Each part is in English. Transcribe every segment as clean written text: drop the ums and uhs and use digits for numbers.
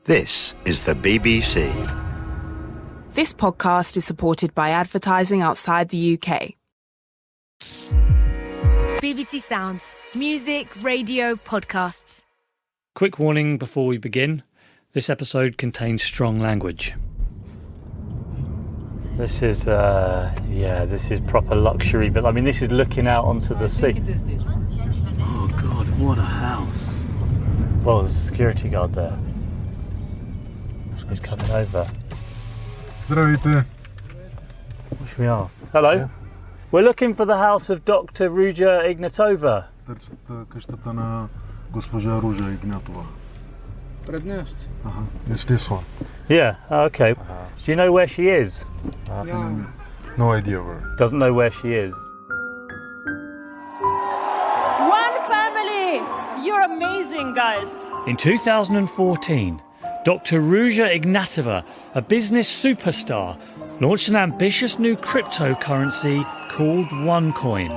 This is the BBC. This podcast is supported by advertising outside the UK. BBC Sounds. Music, radio, podcasts. Quick warning before we begin. This episode contains strong language. This is proper luxury, but I mean, this is looking out onto the sea. Oh God, what a house. Well, there's a security guard there. He's coming over. Здравейте. What should we ask? Hello. Yeah. We're looking for the house of Dr. Ruja Ignatova. Търсят къщата на госпожа Ружа Игнатова. It's this one. Yeah, okay. Do you know where she is? I have no idea where. Doesn't know where she is. One family! You're amazing, guys. In 2014, Dr. Ruja Ignatova, a business superstar, launched an ambitious new cryptocurrency called OneCoin.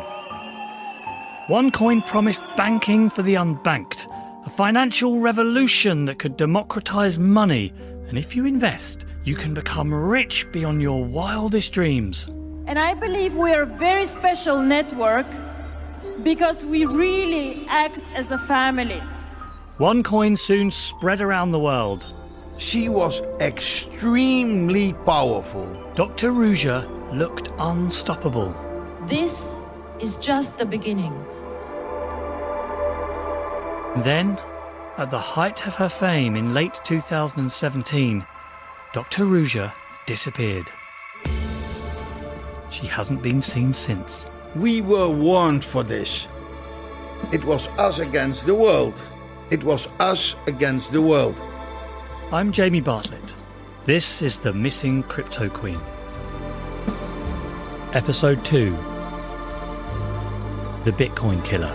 OneCoin promised banking for the unbanked, a financial revolution that could democratise money, and if you invest, you can become rich beyond your wildest dreams. And I believe we're a very special network because we really act as a family. OneCoin soon spread around the world. She was extremely powerful. Dr. Ruja looked unstoppable. This is just the beginning. Then, at the height of her fame in late 2017, Dr. Ruja disappeared. She hasn't been seen since. We were warned for this. It was us against the world. It was us against the world. I'm Jamie Bartlett. This is the Missing Cryptoqueen. Episode 2. The Bitcoin Killer.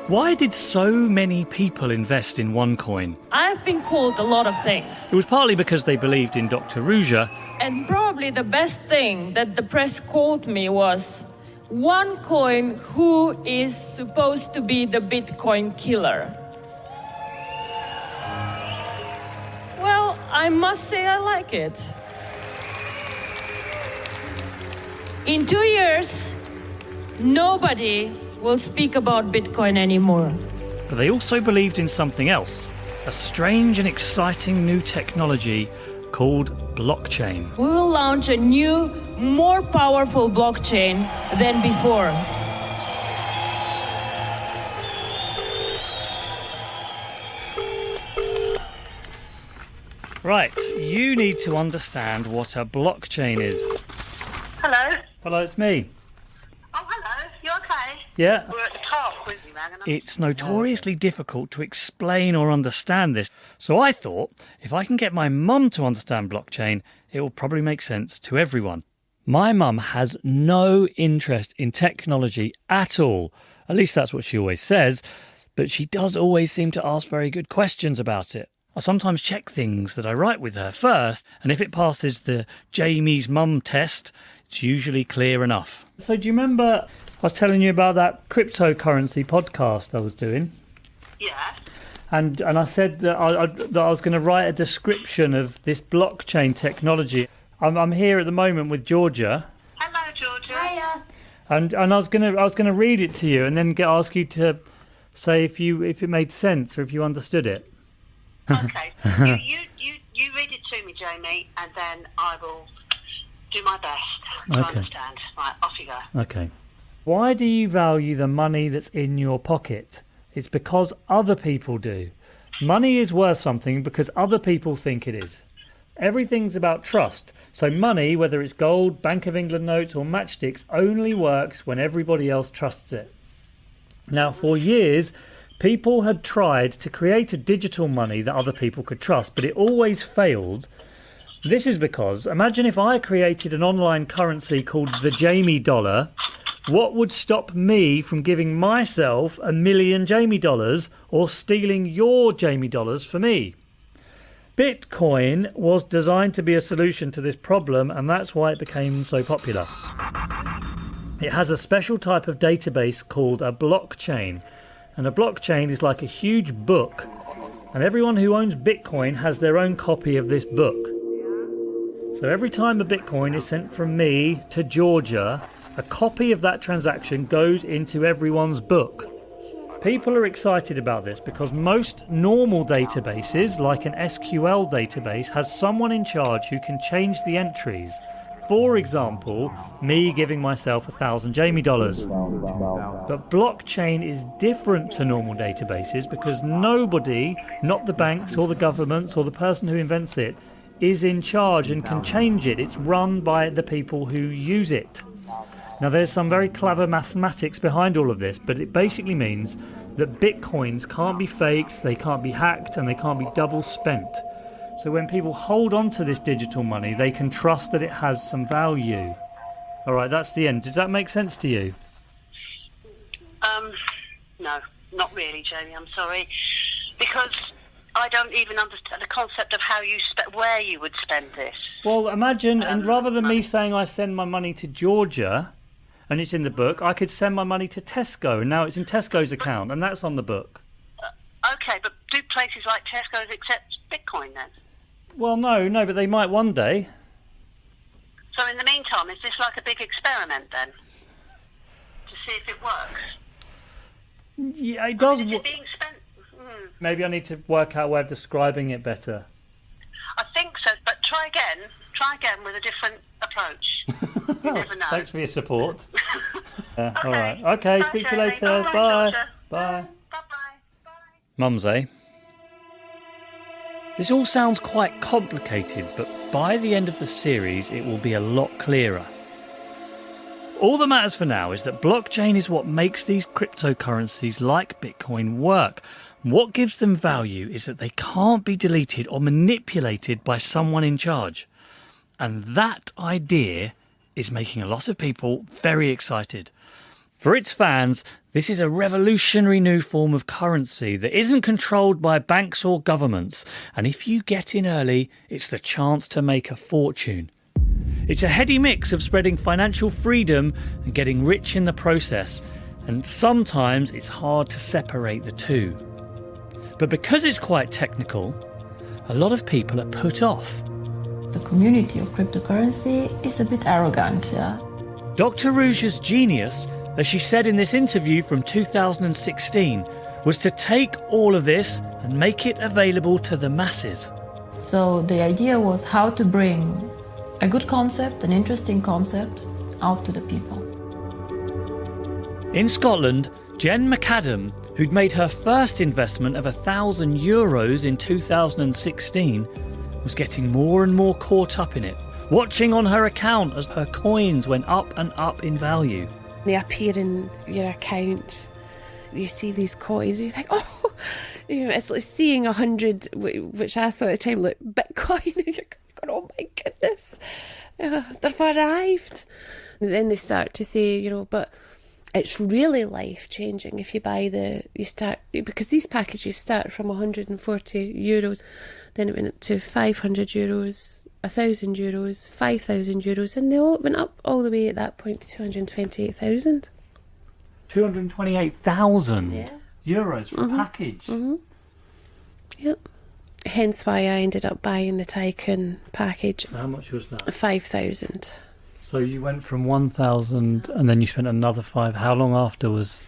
Why did so many people invest in OneCoin? I've been called a lot of things. It was partly because they believed in Dr. Ruja. And probably the best thing that the press called me was OneCoin, who is supposed to be the Bitcoin killer. Well, I must say I like it. In 2 years, nobody will speak about Bitcoin anymore. But they also believed in something else, a strange and exciting new technology called blockchain. We will launch a new, more powerful blockchain than before. Right, you need to understand what a blockchain is. Hello. Hello, it's me. Oh, hello. You okay? Yeah. We're at the park with you, man. It's notoriously difficult to explain or understand this, so I thought if I can get my mum to understand blockchain, it will probably make sense to everyone. My mum has no interest in technology at all. At least that's what she always says, but she does always seem to ask very good questions about it. I sometimes check things that I write with her first, and if it passes the Jamie's mum test, it's usually clear enough. So do you remember I was telling you about that cryptocurrency podcast I was doing? Yeah. And I said that I was going to write a description of this blockchain technology. I'm here at the moment with Georgia. Hello, Georgia. Hiya. And I was going to read it to you and then ask you to say if it made sense or if you understood it. Okay. you read it to me, Jamie, and then I will do my best to understand. Right, off you go. Okay. Why do you value the money that's in your pocket? It's because other people do. Money is worth something because other people think it is. Everything's about trust. So money, whether it's gold, Bank of England notes or matchsticks, only works when everybody else trusts it. Now, for years, people had tried to create a digital money that other people could trust, but it always failed. This is because, imagine if I created an online currency called the Jamie dollar. What would stop me from giving myself $1 million Jamie dollars or stealing your Jamie dollars for me? Bitcoin was designed to be a solution to this problem, and that's why it became so popular. It has a special type of database called a blockchain. And a blockchain is like a huge book. And everyone who owns Bitcoin has their own copy of this book. So every time a Bitcoin is sent from me to Georgia, a copy of that transaction goes into everyone's book. People are excited about this because most normal databases, like an SQL database, has someone in charge who can change the entries. For example, me giving myself $1,000 Jamie dollars. But blockchain is different to normal databases because nobody, not the banks or the governments or the person who invents it, is in charge and can change it. It's run by the people who use it. Now there's some very clever mathematics behind all of this, but it basically means that bitcoins can't be faked, they can't be hacked, and they can't be double spent. So when people hold on to this digital money, they can trust that it has some value. All right, that's the end. Does that make sense to you? No, not really, Jamie, I'm sorry. Because I don't even understand the concept of how where you would spend this. Well, imagine, and rather than me saying I send my money to Georgia, and it's in the book, I could send my money to Tesco, and now it's in Tesco's account, and that's on the book. Okay, but do places like Tesco's accept Bitcoin then? Well, no, but they might one day. So in the meantime, is this like a big experiment then? To see if it works? Yeah, it does. Is it being spent? Maybe I need to work out a way of describing it better. I think so, but try again with a different approach. You never know. Thanks for your support. Okay. All right. Okay, Bye, speak to you Jamie. later. Bye. Bye. Georgia. Bye. Bye-bye. Mums, eh? This all sounds quite complicated, but by the end of the series it will be a lot clearer. All that matters for now is that blockchain is what makes these cryptocurrencies like Bitcoin work. What gives them value is that they can't be deleted or manipulated by someone in charge. And that idea is making a lot of people very excited. For its fans, this is a revolutionary new form of currency that isn't controlled by banks or governments. And if you get in early, it's the chance to make a fortune. It's a heady mix of spreading financial freedom and getting rich in the process. And sometimes it's hard to separate the two. But because it's quite technical, a lot of people are put off. The community of cryptocurrency is a bit arrogant, yeah. Dr. Rouge's genius, as she said in this interview from 2016, was to take all of this and make it available to the masses. So the idea was how to bring a good concept, an interesting concept, out to the people. In Scotland, Jen McAdam, who'd made her first investment of €1,000 in 2016, was getting more and more caught up in it, watching on her account as her coins went up and up in value. They appear in your account. You see these coins, you think, oh, it's like seeing 100, which I thought at the time, like Bitcoin, and you're going, oh my goodness, they've arrived. And then they start to say, but it's really life-changing if you buy because these packages start from €140, then it went to €500, €1,000, €5,000, and they all went up all the way at that point to 228,000. 228,000 euros for a package? Mm-hmm. Yep. Hence why I ended up buying the Tycoon package. How much was that? 5,000. So you went from 1,000 and then you spent another 5. How long after was...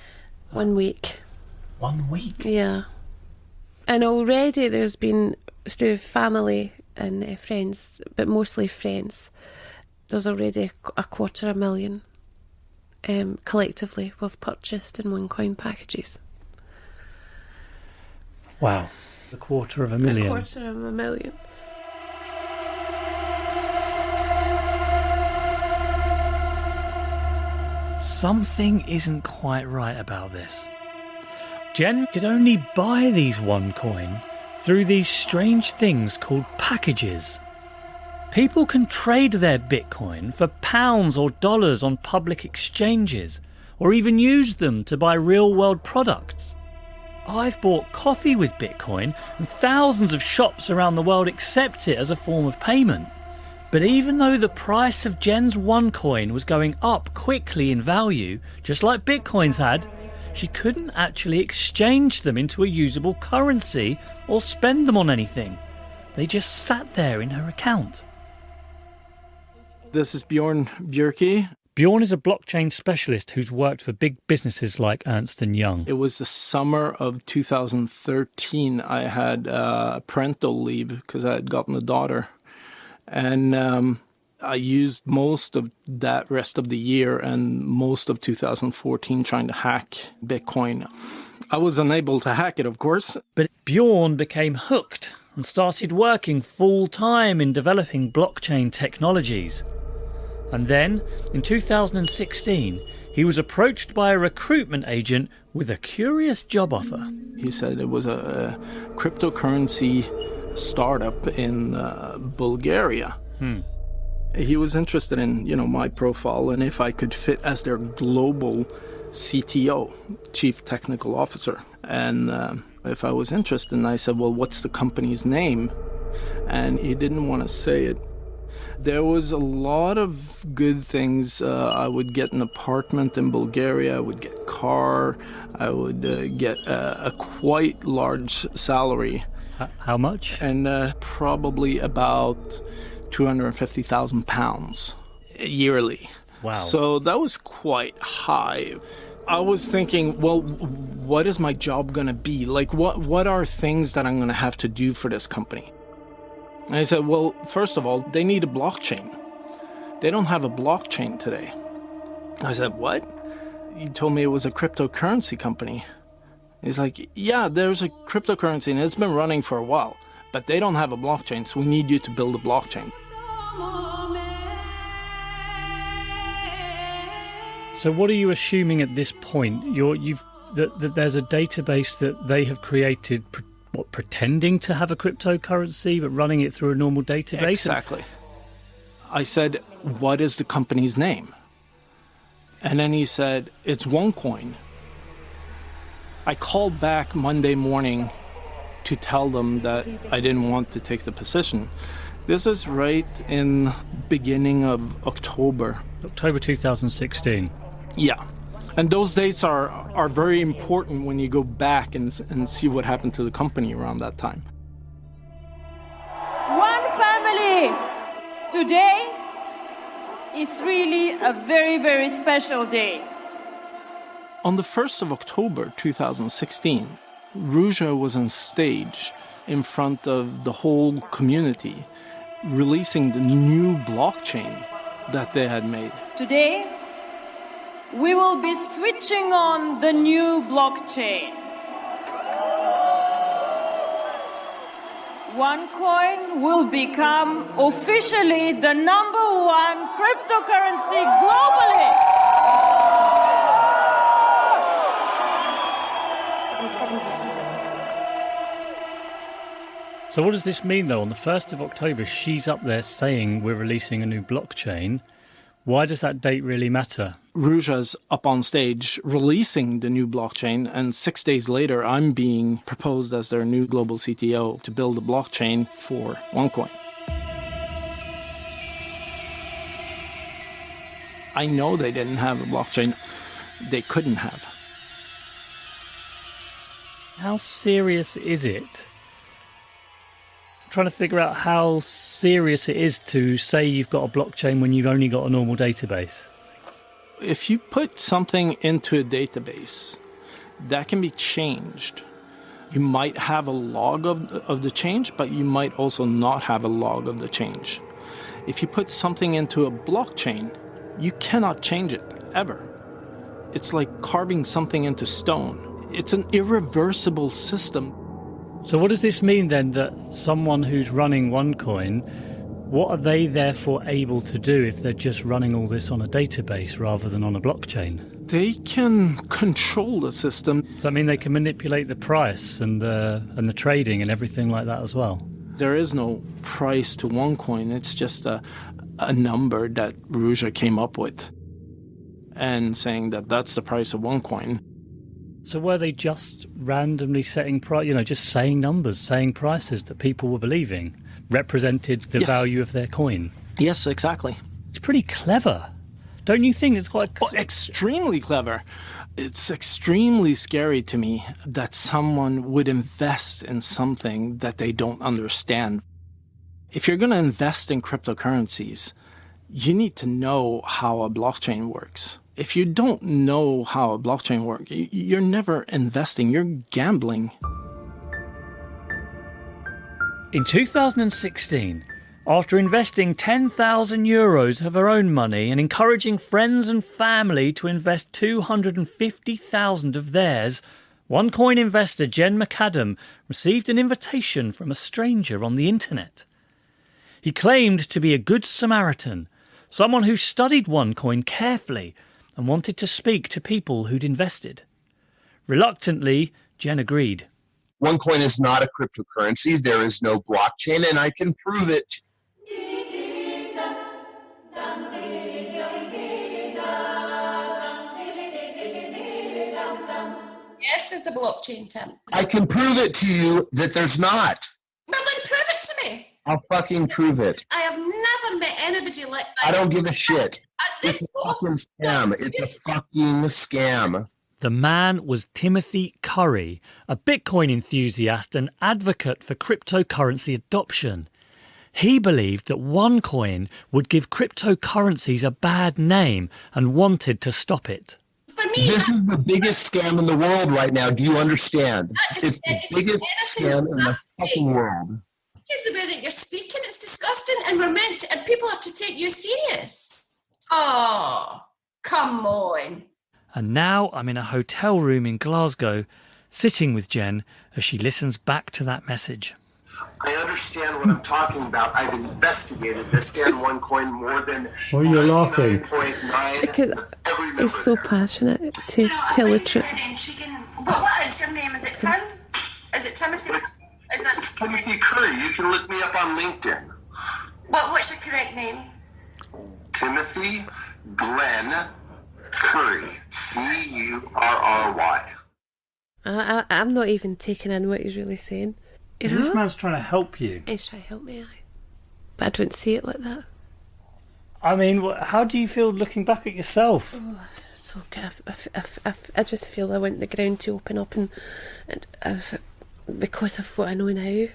1 week. 1 week? Yeah. And already there's been, through family and friends, but mostly friends, there's already $250,000 collectively we've purchased in OneCoin packages. Wow. $250,000. $250,000. Something isn't quite right about this. Jen could only buy these OneCoin through these strange things called packages. People can trade their Bitcoin for pounds or dollars on public exchanges, or even use them to buy real-world products. I've bought coffee with Bitcoin, and thousands of shops around the world accept it as a form of payment. But even though the price of Jen's OneCoin was going up quickly in value, just like Bitcoins had, she couldn't actually exchange them into a usable currency or spend them on anything. They just sat there in her account. This is Bjorn Bjerke. Bjorn is a blockchain specialist who's worked for big businesses like Ernst & Young. It was the summer of 2013. I had parental leave because I had gotten a daughter. And I used most of that rest of the year and most of 2014 trying to hack Bitcoin. I was unable to hack it, of course. But Bjorn became hooked and started working full-time in developing blockchain technologies. And then, in 2016, he was approached by a recruitment agent with a curious job offer. He said it was a cryptocurrency startup in Bulgaria. He was interested in, my profile and if I could fit as their global CTO, Chief Technical Officer. And if I was interested, and I said, well, what's the company's name? And he didn't want to say it. There was a lot of good things. I would get an apartment in Bulgaria, I would get a car, I would get a quite large salary. How much? And probably about £250,000 yearly. Wow. So that was quite high. I was thinking, well, what is my job going to be? Like, what are things that I'm going to have to do for this company? And I said, well, first of all, they need a blockchain. They don't have a blockchain today. I said, what? You told me it was a cryptocurrency company. He's like, yeah, there's a cryptocurrency and it's been running for a while, but they don't have a blockchain, so we need you to build a blockchain. So what are you assuming at this point? That there's a database that they have created, pretending to have a cryptocurrency, but running it through a normal database? Exactly. I said, what is the company's name? And then he said, it's OneCoin. I called back Monday morning to tell them that I didn't want to take the position. This is right in beginning of October. October 2016. Yeah. And those dates are very important when you go back and see what happened to the company around that time. One family. Today is really a very, very special day. On the 1st of October 2016, Ruja was on stage in front of the whole community, releasing the new blockchain that they had made. Today, we will be switching on the new blockchain. OneCoin will become officially the #1 cryptocurrency globally. So what does this mean, though? On the 1st of October, she's up there saying we're releasing a new blockchain. Why does that date really matter? Ruja's up on stage releasing the new blockchain, and 6 days later, I'm being proposed as their new global CTO to build a blockchain for OneCoin. I know they didn't have a blockchain. They couldn't have. How serious is it? Trying to figure out how serious it is to say you've got a blockchain when you've only got a normal database. If you put something into a database, that can be changed. You might have a log of the change, but you might also not have a log of the change. If you put something into a blockchain, you cannot change it, ever. It's like carving something into stone. It's an irreversible system. So what does this mean then, that someone who's running OneCoin, what are they therefore able to do if they're just running all this on a database rather than on a blockchain? They can control the system. Does that mean they can manipulate the price and the trading and everything like that as well? There is no price to OneCoin. It's just a number that Ruja came up with and saying that that's the price of OneCoin. So were they just randomly setting just saying numbers, saying prices that people were believing, represented the Yes. value of their coin? Yes, exactly. It's pretty clever. Don't you think it's quite... extremely clever. It's extremely scary to me that someone would invest in something that they don't understand. If you're going to invest in cryptocurrencies, you need to know how a blockchain works. If you don't know how a blockchain works, you're never investing, you're gambling. In 2016, after investing 10,000 euros of her own money and encouraging friends and family to invest 250,000 of theirs, OneCoin investor Jen McAdam received an invitation from a stranger on the internet. He claimed to be a good Samaritan, someone who studied OneCoin carefully and wanted to speak to people who'd invested. Reluctantly, Jen agreed. OneCoin is not a cryptocurrency. There is no blockchain, and I can prove it. Yes, there's a blockchain, Tim. I can prove it to you that there's not. Well, then prove it to me. I'll fucking prove it. I have never met anybody like that. I don't give a shit. It's a fucking scam. It's a fucking scam. The man was Timothy Curry, a Bitcoin enthusiast and advocate for cryptocurrency adoption. He believed that OneCoin would give cryptocurrencies a bad name and wanted to stop it. For me, this is the biggest scam in the world right now. Do you understand? It's the biggest scam in the fucking world. The way that you're speaking, it's disgusting, and and people have to take you serious. Oh, come on. And now I'm in a hotel room in Glasgow, sitting with Jen as she listens back to that message. I understand what I'm talking about. I've investigated this and OneCoin more than... Why are you laughing? 99.9. Because he's so passionate to tell the truth. What is your name? Is it Tim? Is it Timothy? It's Timothy Curry. You can look me up on LinkedIn. What's your correct name? Timothy Glenn Curry. Curry. I'm not even taking in what he's really saying. You know? This man's trying to help you. He's trying to help me, but I don't see it like that. I mean, how do you feel looking back at yourself? Oh, so good. I just feel I want the ground to open up, and because of what I know now.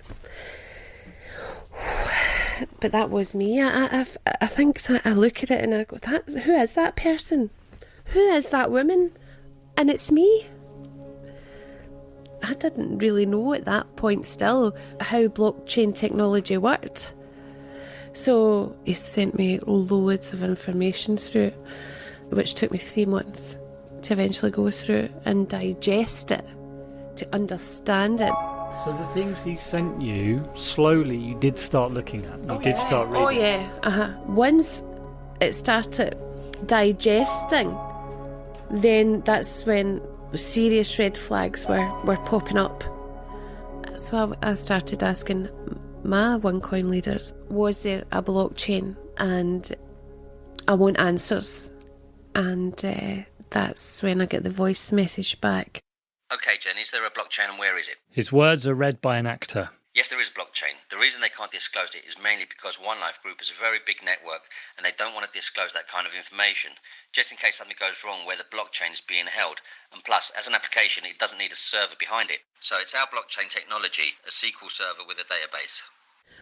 But that was me. I think so. I look at it and I go, who is that person? Who is that woman? And it's me. I didn't really know at that point still how blockchain technology worked. So he sent me loads of information through, which took me 3 months to eventually go through and digest it, to understand it. So the things he sent you, slowly you did start looking at. You did start reading. Oh yeah, Once it started digesting, then that's when serious red flags were popping up. So I started asking my OneCoin leaders, was there a blockchain? And I want answers. And that's when I get the voice message back. Okay, Jen, is there a blockchain and where is it? His words are read by an actor. Yes, there is a blockchain. The reason they can't disclose it is mainly because One Life Group is a very big network and they don't want to disclose that kind of information, just in case something goes wrong where the blockchain is being held. And plus, as an application, it doesn't need a server behind it. So it's our blockchain technology, a SQL server with a database.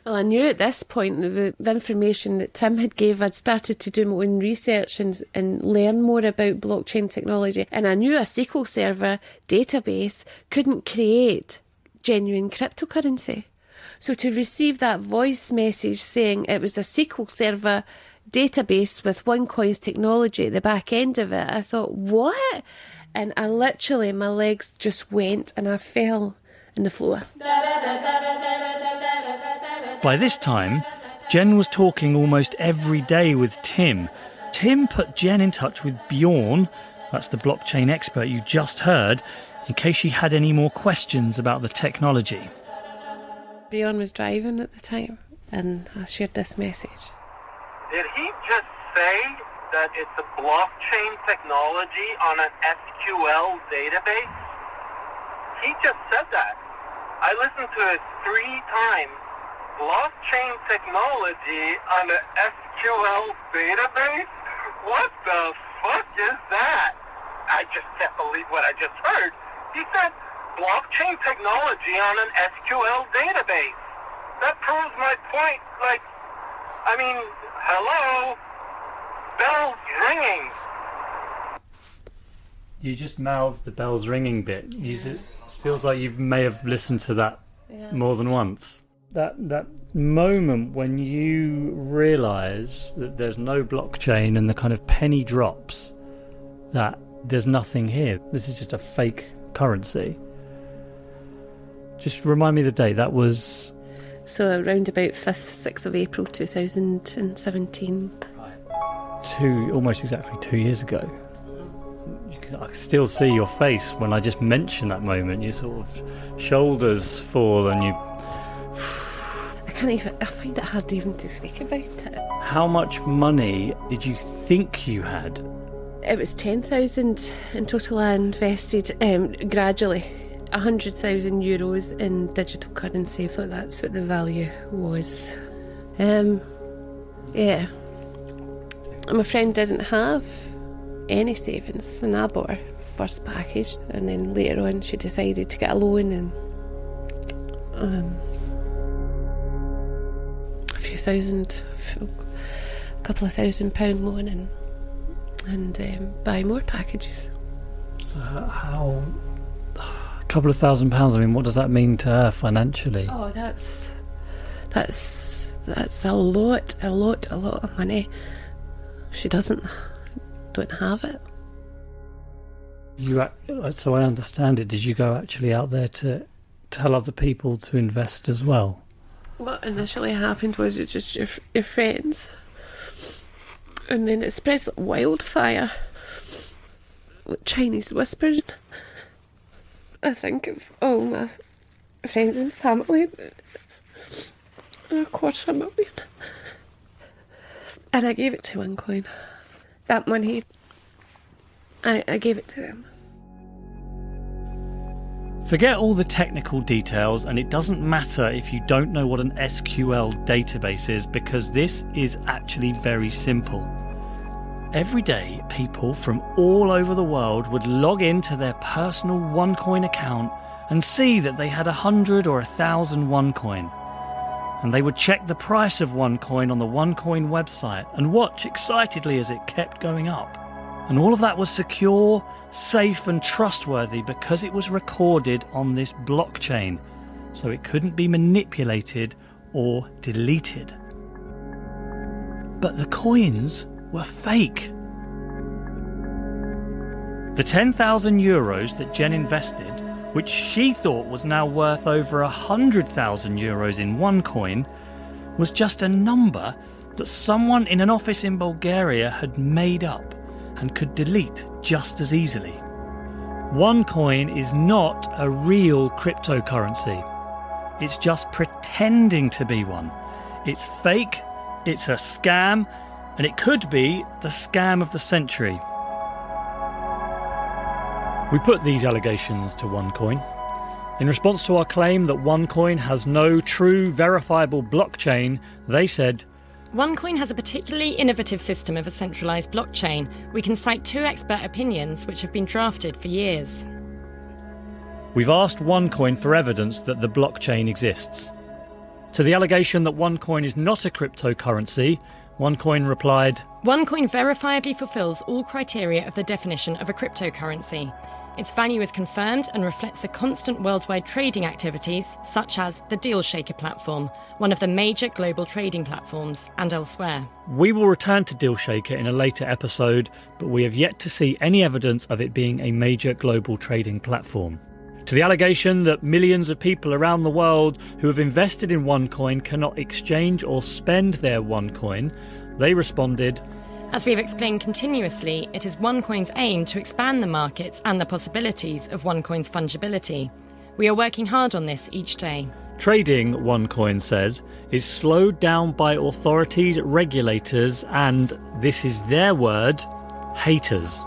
Well, I knew at this point the information that Tim had gave, I'd started to do my own research and learn more about blockchain technology. And I knew a SQL server database couldn't create genuine cryptocurrency. So to receive that voice message saying it was a SQL server database with OneCoin's technology at the back end of it, I thought, what? And I literally, my legs just went and I fell on the floor. By this time, Jen was talking almost every day with Tim. Tim put Jen in touch with Bjorn, that's the blockchain expert you just heard, in case she had any more questions about the technology. Bjorn was driving at the time, and I shared this message. Did he just say that it's a blockchain technology on an SQL database? He just said that. I listened to it 3 times. Blockchain technology on an SQL database? What the fuck is that? I just can't believe what I just heard. He said blockchain technology on an SQL database. That proves my point. Like, I mean, hello? Bells ringing. You just mouthed the bells ringing bit. It feels like you may have listened to that more than once. That moment when you realise that there's no blockchain and the kind of penny drops that there's nothing here. This is just a fake currency. Just remind me of the date. That was... So around about 5th, 6th of April 2017. Almost exactly 2 years ago. I can still see your face when I just mention that moment. Your sort of shoulders fall and you... I find it hard even to speak about it. How much money did you think you had? It was 10,000 in total. I invested gradually 100,000 euros in digital currency. So that's what the value was. Yeah. My friend didn't have any savings, and I bought her first package, and then later on she decided to get a loan and a couple of £1,000 loan and buy more packages. So how a couple of £1,000? I mean, what does that mean to her financially? Oh, that's a lot of money. She don't have it. So I understand it. Did you go actually out there to tell other people to invest as well? What initially happened was it's just your friends, and then it spreads like wildfire, like Chinese whispers. I think of all my friends and family. It's $250,000, and I gave it to OneCoin. That money, I gave it to them. Forget all the technical details, and it doesn't matter if you don't know what an SQL database is, because this is actually very simple. Every day, people from all over the world would log into their personal OneCoin account and see that they had 100 or 1,000 OneCoin. And they would check the price of OneCoin on the OneCoin website and watch excitedly as it kept going up. And all of that was secure, safe and trustworthy because it was recorded on this blockchain, so it couldn't be manipulated or deleted. But the coins were fake. The 10,000 euros that Jen invested, which she thought was now worth over 100,000 euros in OneCoin, was just a number that someone in an office in Bulgaria had made up and could delete just as easily. OneCoin is not a real cryptocurrency. It's just pretending to be one. It's fake, it's a scam, and it could be the scam of the century. We put these allegations to OneCoin. In response to our claim that OneCoin has no true verifiable blockchain, they said, OneCoin has a particularly innovative system of a centralised blockchain. We can cite 2 expert opinions which have been drafted for years. We've asked OneCoin for evidence that the blockchain exists. To the allegation that OneCoin is not a cryptocurrency, OneCoin replied, OneCoin verifiably fulfills all criteria of the definition of a cryptocurrency. Its value is confirmed and reflects the constant worldwide trading activities, such as the Deal Shaker platform, one of the major global trading platforms, and elsewhere. We will return to Deal Shaker in a later episode, but we have yet to see any evidence of it being a major global trading platform. To the allegation that millions of people around the world who have invested in OneCoin cannot exchange or spend their OneCoin, they responded, As we have explained continuously, it is OneCoin's aim to expand the markets and the possibilities of OneCoin's fungibility. We are working hard on this each day. Trading, OneCoin says, is slowed down by authorities, regulators, and, this is their word, haters.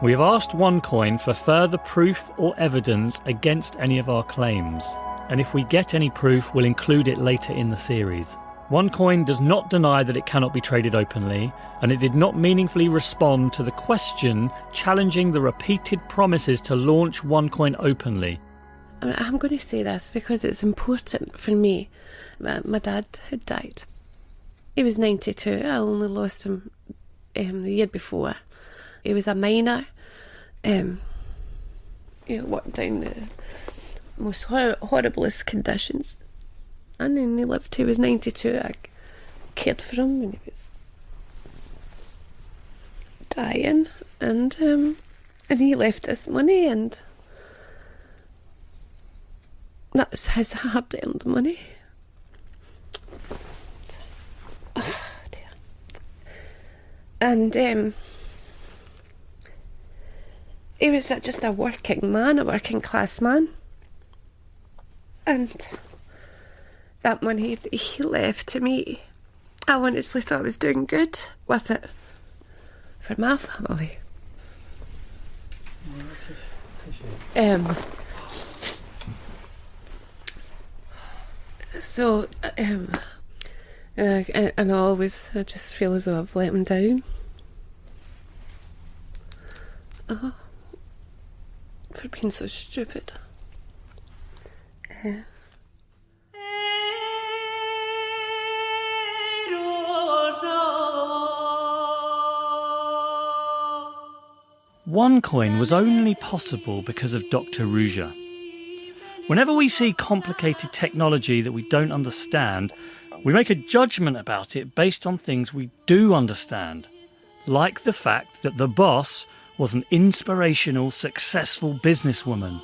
We have asked OneCoin for further proof or evidence against any of our claims, and if we get any proof, we'll include it later in the series. OneCoin does not deny that it cannot be traded openly, and it did not meaningfully respond to the question challenging the repeated promises to launch OneCoin openly. I'm going to say this because it's important for me. My dad had died. He was 92. I only lost him the year before. He was a miner. Worked down the most horriblest conditions. And then he lived. He was 92. I cared for him when he was dying. And he left us money, and that was his hard-earned money. Oh, dear. And he was just a working man, a working-class man. And that money that he left to me, I honestly thought I was doing good with it for my family. So, and I just feel as though I've let him down. For being so stupid. OneCoin was only possible because of Dr. Ruja. Whenever we see complicated technology that we don't understand, we make a judgment about it based on things we do understand, like the fact that the boss was an inspirational, successful businesswoman.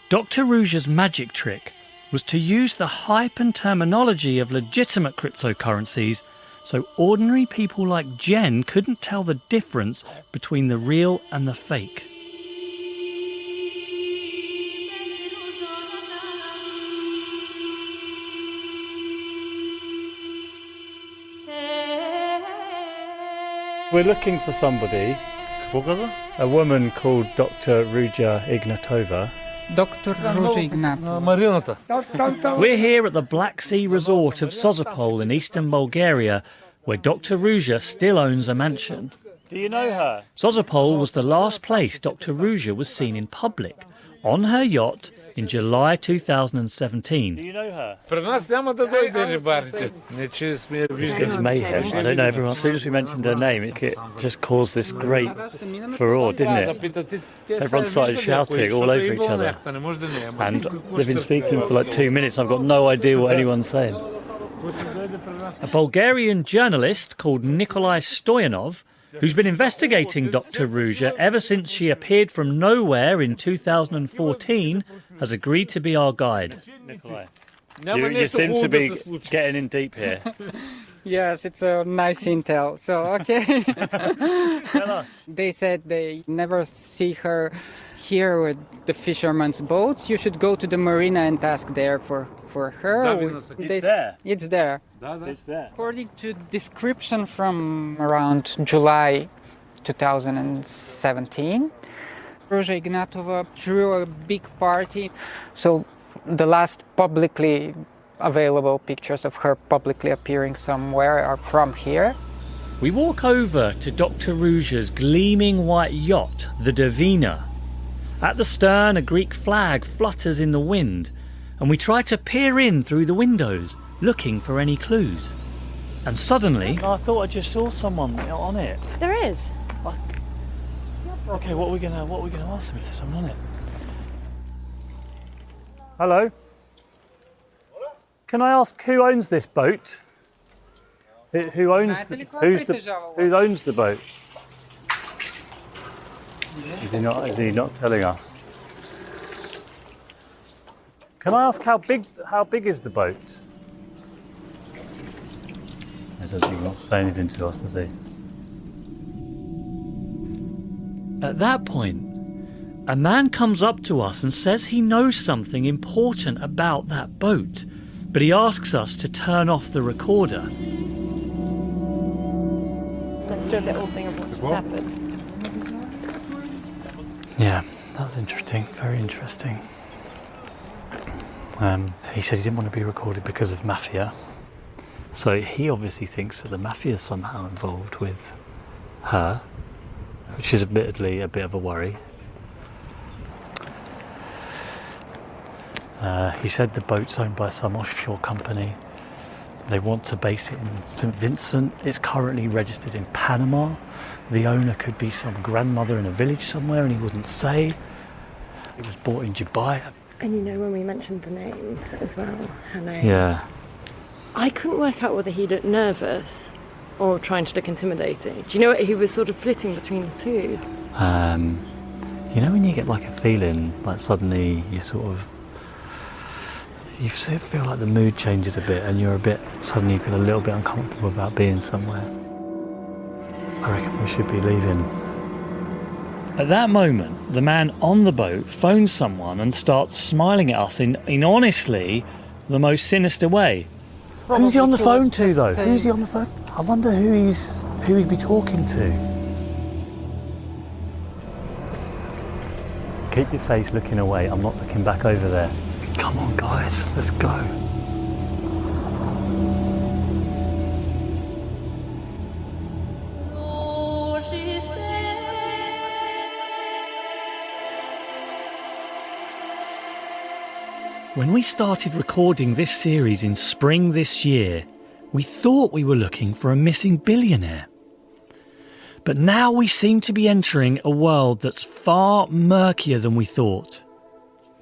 Dr. Ruja's magic trick was to use the hype and terminology of legitimate cryptocurrencies so ordinary people like Jen couldn't tell the difference between the real and the fake. We're looking for somebody, a woman called Dr. Ruja Ignatova. Dr. Ruja Ignatova. We're here at the Black Sea resort of Sozopol in eastern Bulgaria, where Dr. Ruja still owns a mansion. Do you know her? Sozopol was the last place Dr. Ruja was seen in public, on her yacht in July 2017. Do you know her? This gets mayhem. I don't know everyone. As soon as we mentioned her name, it just caused this great furore, didn't it? Everyone started shouting all over each other. And they've been speaking for like 2 minutes. I've got no idea what anyone's saying. A Bulgarian journalist called Nikolai Stoyanov, who's been investigating Dr. Ruja ever since she appeared from nowhere in 2014, has agreed to be our guide. Nikolai, you seem to be getting in deep here. Yes, it's a nice intel. So, okay. Tell us. They said they never see her here with the fisherman's boats. You should go to the marina and ask there for her. It's there. It's there. It's there. According to description from around July 2017, Ruja Ignatova threw a big party. So the last publicly available pictures of her publicly appearing somewhere are from here. We walk over to Dr. Ruja's gleaming white yacht, the Divina. At the stern, a Greek flag flutters in the wind, and we try to peer in through the windows, looking for any clues. And suddenly... I thought I just saw someone on it. There is. Okay, what are we gonna ask them if there's someone on it? Hello? Can I ask who owns this boat? Who owns the boat? Is he not telling us? Can I ask how big is the boat? I don't think he wants to say anything to us, does he? At that point, a man comes up to us and says he knows something important about that boat, but he asks us to turn off the recorder. Let's do a little thing of what just happened. Yeah, that's interesting. Very interesting. He said he didn't want to be recorded because of mafia. So he obviously thinks that the mafia is somehow involved with her, which is admittedly a bit of a worry. He said the boat's owned by some offshore company. They want to base it in St. Vincent. It's currently registered in Panama. The owner could be some grandmother in a village somewhere and he wouldn't say. It was bought in Dubai. And you know, when we mentioned the name as well, her name. Yeah. I couldn't work out whether he looked nervous or trying to look intimidating. Do you know what? He was sort of flitting between the two. You know when you get like a feeling, like suddenly you sort of feel like the mood changes a bit and suddenly you feel a little bit uncomfortable about being somewhere. I reckon we should be leaving. At that moment, the man on the boat phones someone and starts smiling at us in honestly the most sinister way. Who's he on the phone to though? Who's he on the phone? I wonder who he'd be talking to. Keep your face looking away. I'm not looking back over there. Come on, guys, let's go. When we started recording this series in spring this year, we thought we were looking for a missing billionaire. But now we seem to be entering a world that's far murkier than we thought.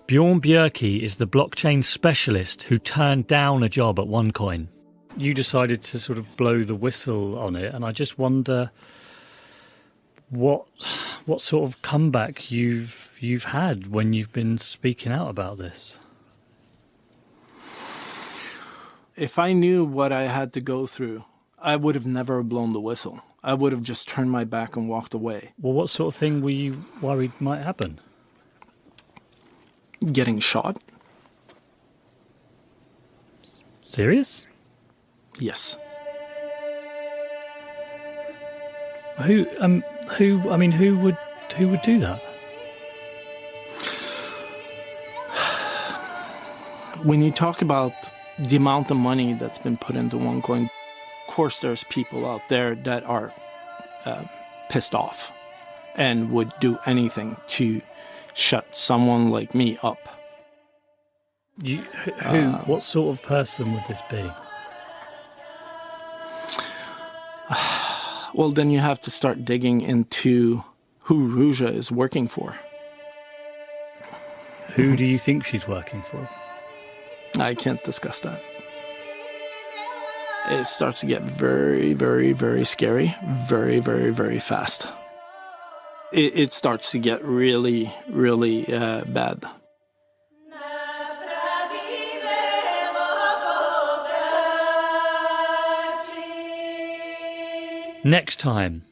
Bjorn Bjerke is the blockchain specialist who turned down a job at OneCoin. You decided to sort of blow the whistle on it, and I just wonder what sort of comeback you've had when you've been speaking out about this. If I knew what I had to go through, I would have never blown the whistle. I would have just turned my back and walked away. Well, what sort of thing were you worried might happen? Getting shot. Serious? Yes. Who would do that? When you talk about the amount of money that's been put into OneCoin, of course there's people out there that are pissed off and would do anything to shut someone like me up. What sort of person would this be? Well, then you have to start digging into who Ruja is working for. Who do you think she's working for? I can't discuss that. It starts to get very, very, very scary, very, very, very fast. It starts to get really, really bad. Next time,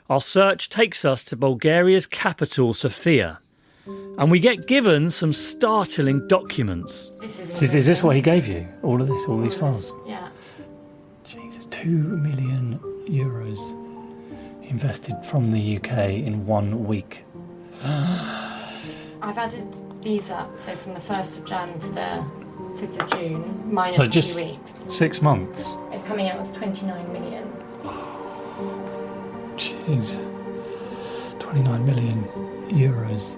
our search takes us to Bulgaria's capital, Sofia, and we get given some startling documents. Is this what he gave you? All these files? Yeah. Jesus, 2 million euros invested from the UK in 1 week. I've added these up, so from the 1st of Jan to the 5th of June, minus So a just few weeks. 6 months. It's coming out as 29 million. Jeez. 29 million euros.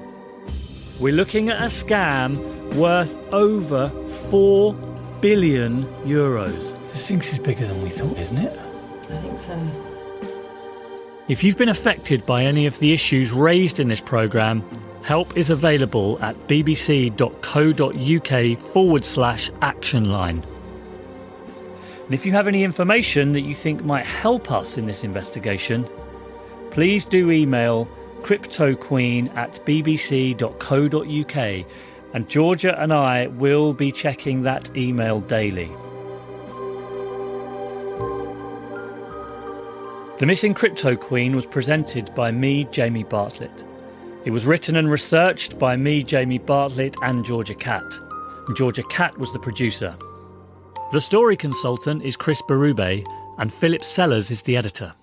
We're looking at a scam worth over 4 billion euros. This thing is bigger than we thought, isn't it? I think so. If you've been affected by any of the issues raised in this programme, help is available at bbc.co.uk/action line. And if you have any information that you think might help us in this investigation, please do email cryptoqueen@bbc.co.uk, and Georgia and I will be checking that email daily. The Missing Cryptoqueen was presented by me, Jamie Bartlett. It was written and researched by me, Jamie Bartlett, and Georgia Catt. And Georgia Catt was the producer. The story consultant is Chris Berube, and Philip Sellers is the editor.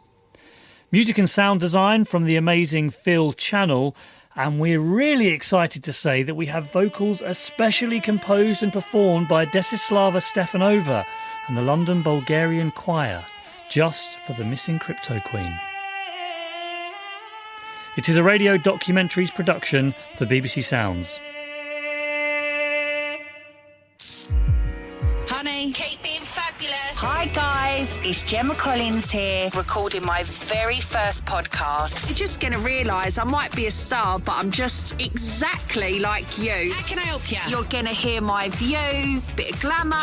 Music and sound design from the amazing Phil Channel, and we're really excited to say that we have vocals especially composed and performed by Desislava Stefanova, and the London Bulgarian Choir, just for the Missing Cryptoqueen. It is a radio documentaries production for BBC Sounds. Honey, keep being fabulous. Hi guys, it's Gemma Collins here, recording my very first podcast. You're just going to realise I might be a star, but I'm just exactly like you. How can I help you? You're going to hear my views, bit of glamour,